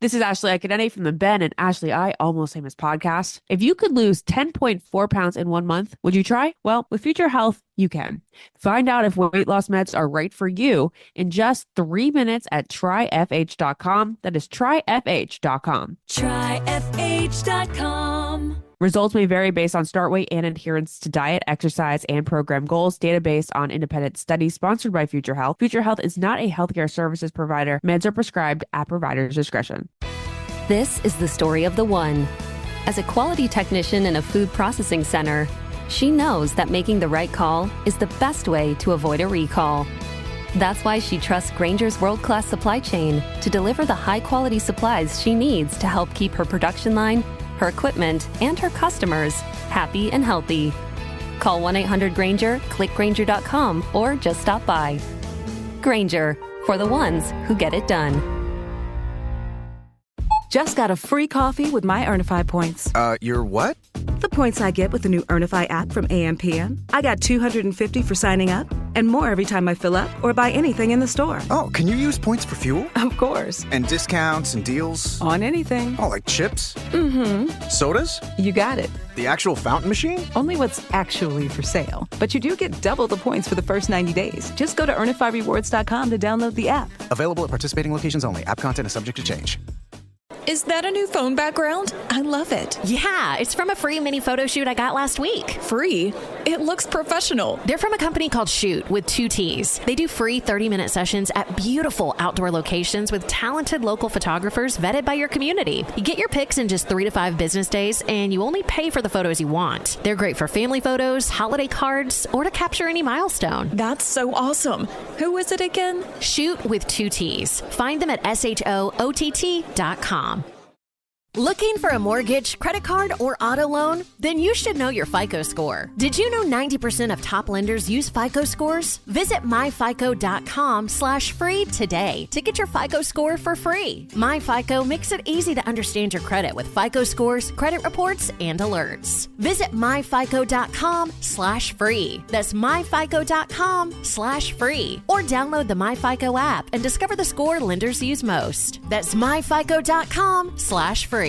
This is Ashley Akinene from the Ben and Ashley I Almost Famous podcast. If you could lose 10.4 pounds in 1 month, would you try? Well, with Future Health, you can. Find out if weight loss meds are right for you in just 3 minutes at tryfh.com. That is tryfh.com. Tryfh.com. Results may vary based on start weight and adherence to diet, exercise, and program goals. Data based on independent studies sponsored by Future Health. Future Health is not a healthcare services provider. Meds are prescribed at provider's discretion. This is the story of the one. As a quality technician in a food processing center, she knows that making the right call is the best way to avoid a recall. That's why she trusts Grainger's world-class supply chain to deliver the high-quality supplies she needs to help keep her production line, her equipment, and her customers happy and healthy. Call 1-800-GRAINGER, click Grainger.com, or just stop by. Grainger, for the ones who get it done. Just got a free coffee with my Earnify points. Your what? The points I get with the new Earnify app from AM/PM. I got 250 for signing up and more every time I fill up or buy anything in the store. Oh, can you use points for fuel? Of course. And discounts and deals? On anything. Oh, like chips? Mm-hmm. Sodas? You got it. The actual fountain machine? Only what's actually for sale. But you do get double the points for the first 90 days. Just go to EarnifyRewards.com to download the app. Available at participating locations only. App content is subject to change. Is that a new phone background? I love it. Yeah, it's from a free mini photo shoot I got last week. Free? It looks professional. They're from a company called Shoot with 2 T's. They do free 30-minute sessions at beautiful outdoor locations with talented local photographers vetted by your community. You get your pics in just 3 to 5 business days, and you only pay for the photos you want. They're great for family photos, holiday cards, or to capture any milestone. That's so awesome. Who is it again? Shoot with 2 T's. Find them at SHOOTT.com. Looking for a mortgage, credit card, or auto loan? Then you should know your FICO score. Did you know 90% of top lenders use FICO scores? Visit myfico.com/free today to get your FICO score for free. MyFICO makes it easy to understand your credit with FICO scores, credit reports, and alerts. Visit myfico.com/free. That's myfico.com/free. Or download the MyFICO app and discover the score lenders use most. That's myfico.com/free.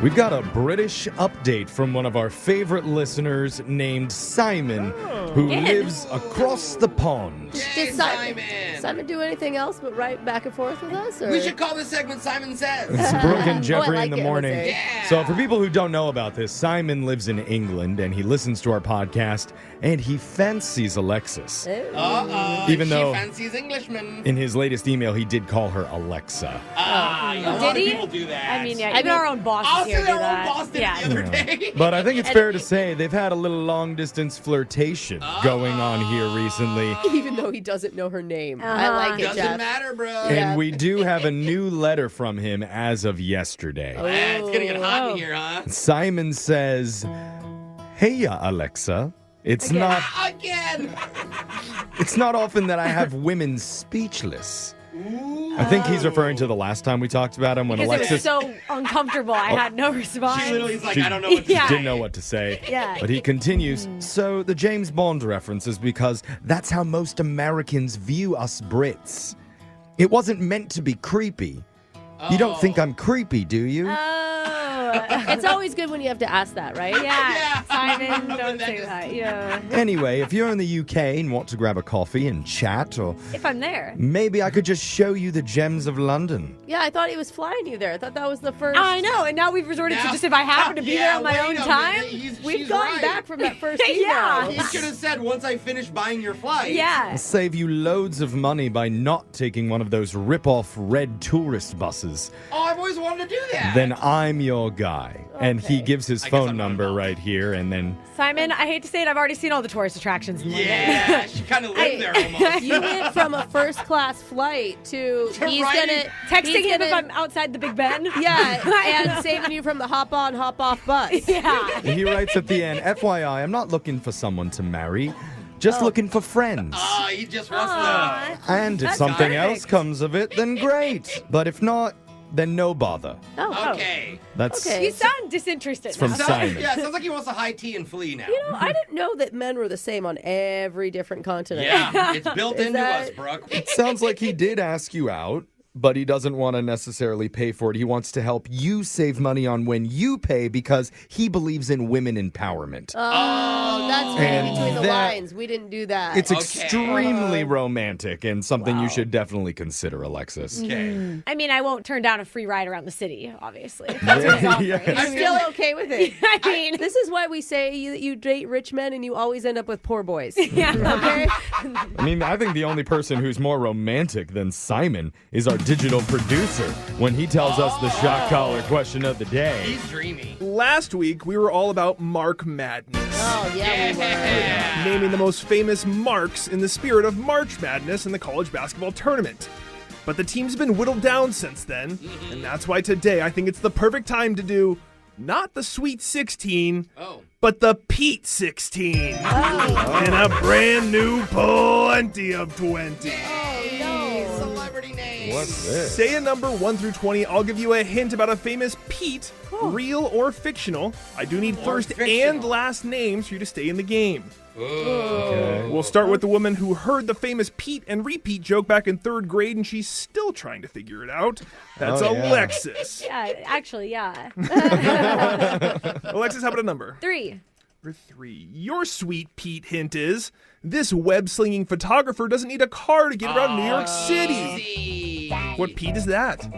We've got a British update from one of our favorite listeners named Simon, who lives across the pond. Did Simon do anything else but write back and forth with us? Or? We should call this segment Simon Says. It's Brooke and Jeffery like in the it, morning. Jose. Yeah. So for people who don't know about this, Simon lives in England and he listens to our podcast and he fancies Alexis. Even though she fancies Englishmen. in his latest email he did call her Alexa. A lot of people do that. I mean, yeah, even our own bosses here do that. Boss did it the other day. But I think it's fair to say they've had a little long-distance flirtation going on here recently. Even though he doesn't know her name. I like it, Doesn't Jeff. matter, bro. And we do have a new letter from him as of yesterday. Yeah, it's gonna get hot in here, huh? Simon says, "Hey, Alexa. It's not often that I have women speechless." I think he's referring to the last time we talked about him when Because Alexis it was so uncomfortable, I had no response. She literally is like, I don't know what to Yeah. didn't know what to say. Yeah. But he continues, so the James Bond reference is because that's how most Americans view us Brits. It wasn't meant to be creepy. You don't think I'm creepy, do you? It's always good when you have to ask that, right? Yeah, Simon, When don't that say just- that. Yeah. Anyway, if you're in the UK and want to grab a coffee and chat, or If I'm there. maybe I could just show you the gems of London. Yeah, I thought he was flying you there. I thought that was the first. I know, and now we've resorted to Now- just if I happen to be there on my wait own a time. minute. We've She's gone right. back from that first email. Yeah. He should have said, once I finish buying your flight. Yeah. I'll save you loads of money by not taking one of those rip-off red tourist buses. Oh, I've always wanted to do that. Then I'm your guy. And he gives his I guess phone I'm not number involved. right here, and then Simon, I hate to say it, I've already seen all the tourist attractions in London. Yeah, she kind of lived there almost. You went from a first class flight to he's writing- gonna Texting he's him if gonna- I'm outside the Big Ben. Yeah, and saving you from the hop on, hop off bus. Yeah. he writes at the end, FYI, I'm not looking for someone to marry, just looking for friends. Oh, he just wants Aw. And if That's something perfect. else comes of it, then great. But if not, then no bother. Oh, to. Okay. That's Okay. You sound disinterested. It's from now. Simon. Yeah, it sounds like he wants a high tea and flee now. You know, I didn't know that men were the same on every different continent. Yeah, it's built Is into that- us, Brooke. Sounds like he did ask you out. but he doesn't want to necessarily pay for it. He wants to help you save money on when you pay because he believes in women empowerment. Oh, that's reading between the lines. We didn't do that. It's extremely romantic and something you should definitely consider, Alexis. Okay. I mean, I won't turn down a free ride around the city, obviously. That's what it's offering. I'm still okay with it. I mean, This is why we say you date rich men and you always end up with poor boys. yeah. Okay? I mean, I think the only person who's more romantic than Simon is our digital producer when he tells us the shot collar question of the day. He's dreamy. Last week, we were all about Mark Madness. Oh, yeah, we were. Naming the most famous marks in the spirit of March Madness in the college basketball tournament. But the team's been whittled down since then, and that's why today I think it's the perfect time to do not the Sweet 16, but the Pete 16. And a brand new Plenty of 20. Celebrity name. What's this? Say a number 1 through 20. I'll give you a hint about a famous Pete, real or fictional. I do need first and last names for you to stay in the game. Okay. We'll start with the woman who heard the famous Pete and repeat joke back in 3rd grade, and she's still trying to figure it out. That's Alexis. Yeah, actually, yeah. Alexis, how about a number? 3. Number 3. Your sweet Pete hint is, this web-slinging photographer doesn't need a car to get around New York City. What Pete is that?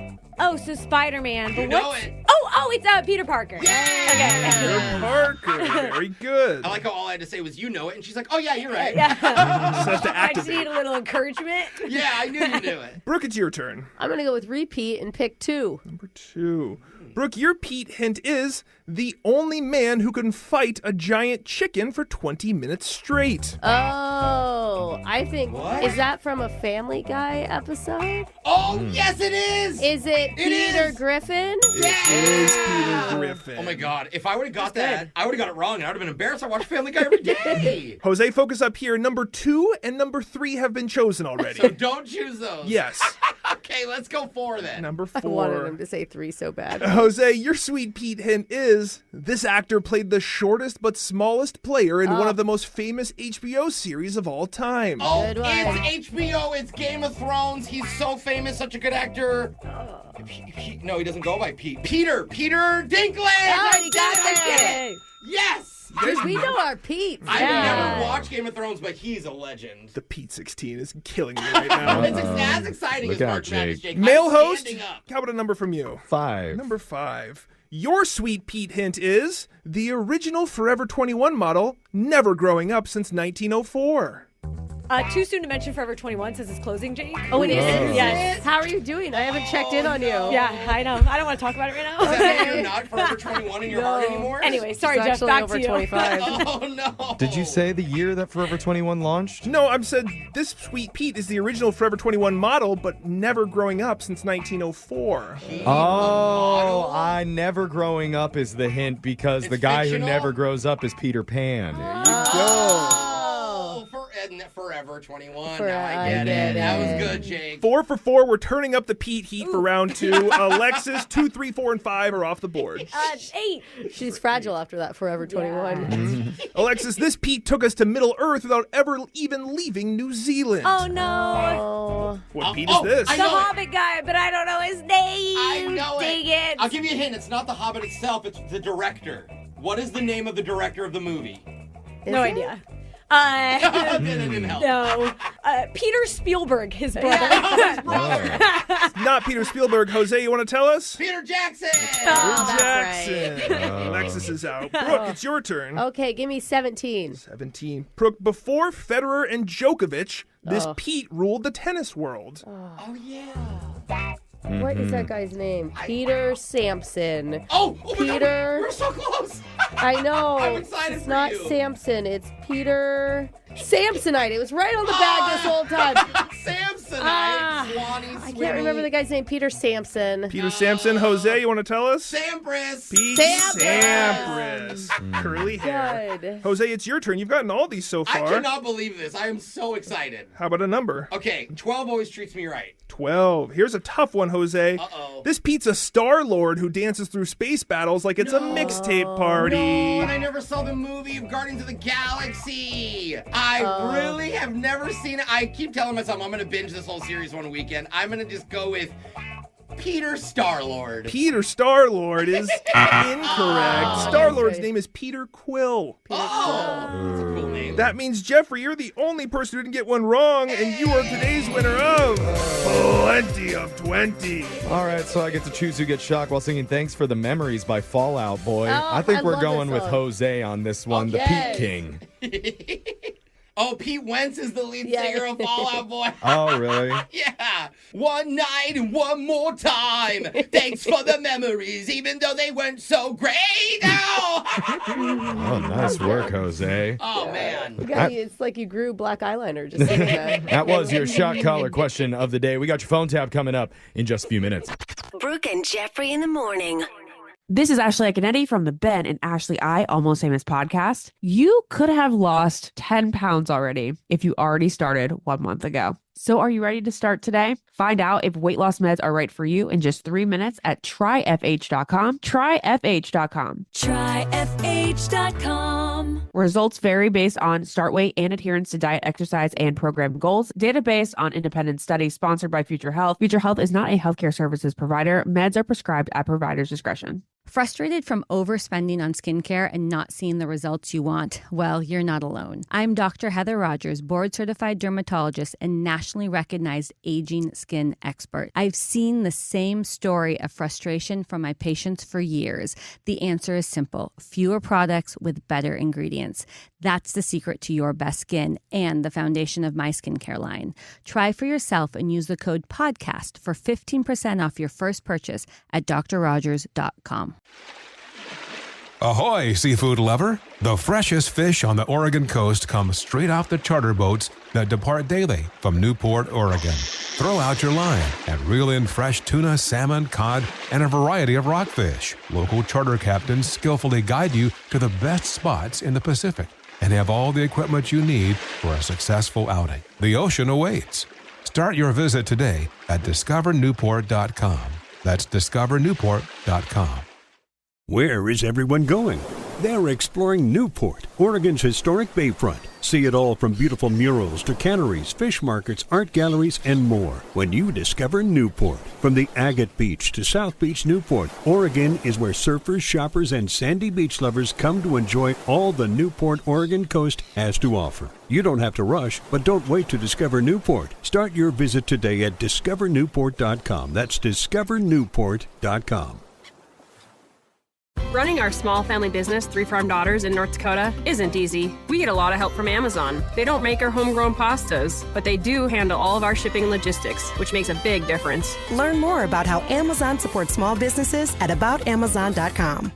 Oh, so Spider-Man. But You know what's... it. Oh, it's Peter Parker. Yeah. Peter Parker. Very good. I like how all I had to say was, you know it. And she's like, oh, yeah, you're right. Just have to I just activate. need a little encouragement. Yeah, I knew you knew it. Brooke, it's your turn. I'm going to go with repeat and pick 2. Number 2. Brooke, your Pete hint is the only man who can fight a giant chicken for 20 minutes straight. Oh, I think, What? is that from a Family Guy episode? Oh, yes, it is. Is it Peter is. Griffin? It is Peter Griffin. Oh, my God. If I would have got that, I would have got it wrong. And I would have been embarrassed. I watch Family Guy every day. Jose, focus up here. Number 2 and number 3 have been chosen already. So don't choose those. Yes. Okay, let's go 4 then. Number 4. I wanted him to say 3 so bad. Jose, your sweet Pete hint is this actor played the shortest but smallest player in one of the most famous HBO series of all time. Oh, Good one. it's HBO. It's Game of Thrones. He's so famous, such a good actor. No, he doesn't go by Pete. Peter Dinklage. Oh, you got I did that. it. Yes. Because we know our Pete. I've never watched Game of Thrones, but he's a legend. The Pete 16 is killing me right now. It's as exciting as Look out, March Madness, Jake. Jake. Male I'm host, standing up. how about a number from you? 5. Number 5. Your sweet Pete hint is the original Forever 21 model, never growing up since 1904. Too soon to mention Forever 21 since it's closing, Jake. Oh, it is? Yes. How are you doing? I haven't checked in on you. Yeah, I know. I don't want to talk about it right now. Is that why you're not Forever 21 in your heart anymore? Anyway, sorry, It's Jeff. actually Back over to you. 25. Oh, no. Did you say the year that Forever 21 launched? No, I've said this sweet Pete is the original Forever 21 model, but never growing up since 1904. Oh, I never growing up is the hint because the It's guy fictional? who never grows up is Peter Pan. Oh, Forever 21. Now I get it. That was good, Jake. 4 for 4. We're turning up the Pete heat for round 2. Alexis, 2, 3, 4, and 5 are off the board. 8. She's fragile after that Forever 21. Alexis, this Pete took us to Middle Earth without ever even leaving New Zealand. Oh, no. Oh. What Pete is this? I The know it. Hobbit guy, but I don't know his name. I know Dang it. it. I'll give you a hint. It's not The Hobbit itself. It's the director. What is the name of the director of the movie? No Is it? idea. That didn't help. No. Peter Spielberg, his brother. Not Peter Spielberg. Jose, you want to tell us? Peter Jackson. that's Jackson. Alexis is out. Brooke, it's your turn. Okay, give me 17. 17. Brooke, before Federer and Djokovic, this Oh. Pete ruled the tennis world. Oh, yeah. What is that guy's name? Peter Sampson. Oh, my Peter. God. We're so close. I know. I'm excited It's for not you. Samson. It's Peter Samsonite. It was right on the bag this whole time. Samsonite. Swanee, I can't remember the guy's name. Peter Sampson. Peter Sampson. Jose, you want to tell us? Sampras. Pete Sampras. Sampras. Curly hair. Good. Jose, it's your turn. You've gotten all these so I far. cannot believe this. I am so excited. How about a number? Okay, 12 always treats me right. 12. Here's a tough one, Jose. Uh-oh. This Pete's a Star-Lord who dances through space battles like it's a mixtape party. No, and I never saw the movie of Guardians of the Galaxy. I really have never seen it. I keep telling myself I'm going to binge this whole series one weekend. I'm going to just go with Peter Star-Lord. Peter Star-Lord is incorrect. Star-Lord's name is Peter Quill. That's a cool name. That means, Jeffrey, you're the only person who didn't get one wrong, and you are today's winner of Plenty of 20. All right, so I get to choose who gets shocked while singing Thanks for the Memories by Fall Out Boy. Oh, I think I we're love going this with song. Jose on this one, the Yes. Pete King. Oh, Pete Wentz is the lead singer of Fall Out Boy. Oh, really? Yeah. One night and one more time. Thanks for the memories, even though they weren't so great. Oh, nice work, Jose. Oh, man. It's like you grew black eyeliner just singing that. That was your shot caller question of the day. We got your phone tab coming up in just a few minutes. Brooke and Jeffrey in the morning. This is Ashley Akinetti from the Ben and Ashley I Almost Famous podcast. You could have lost 10 pounds already if you already started 1 month ago. So are you ready to start today? Find out if weight loss meds are right for you in just 3 minutes at tryfh.com. Tryfh.com. Tryfh.com. Results vary based on start weight and adherence to diet, exercise, and program goals. Data based on independent studies sponsored by Future Health. Future Health is not a healthcare services provider. Meds are prescribed at provider's discretion. Frustrated from overspending on skincare and not seeing the results you want? Well, you're not alone. I'm Dr. Heather Rogers, board-certified dermatologist and nationally recognized aging skin expert. I've seen the same story of frustration from my patients for years. The answer is simple: fewer products with better ingredients. That's the secret to your best skin and the foundation of my skincare line. Try for yourself and use the code PODCAST for 15% off your first purchase at drrogers.com. Ahoy, seafood lover! The freshest fish on the Oregon coast comes straight off the charter boats that depart daily from Newport, Oregon. Throw out your line and reel in fresh tuna, salmon, cod, and a variety of rockfish. Local charter captains skillfully guide you to the best spots in the Pacific and have all the equipment you need for a successful outing. The ocean awaits. Start your visit today at discovernewport.com. That's discovernewport.com. Where is everyone going? They're exploring Newport, Oregon's historic bayfront. See it all from beautiful murals to canneries, fish markets, art galleries, and more when you discover Newport. From the Agate Beach to South Beach, Newport, Oregon is where surfers, shoppers, and sandy beach lovers come to enjoy all the Newport, Oregon coast has to offer. You don't have to rush, but don't wait to discover Newport. Start your visit today at discovernewport.com. That's discovernewport.com. Running our small family business, 3 Farm Daughters in North Dakota, isn't easy. We get a lot of help from Amazon. They don't make our homegrown pastas, but they do handle all of our shipping and logistics, which makes a big difference. Learn more about how Amazon supports small businesses at aboutamazon.com.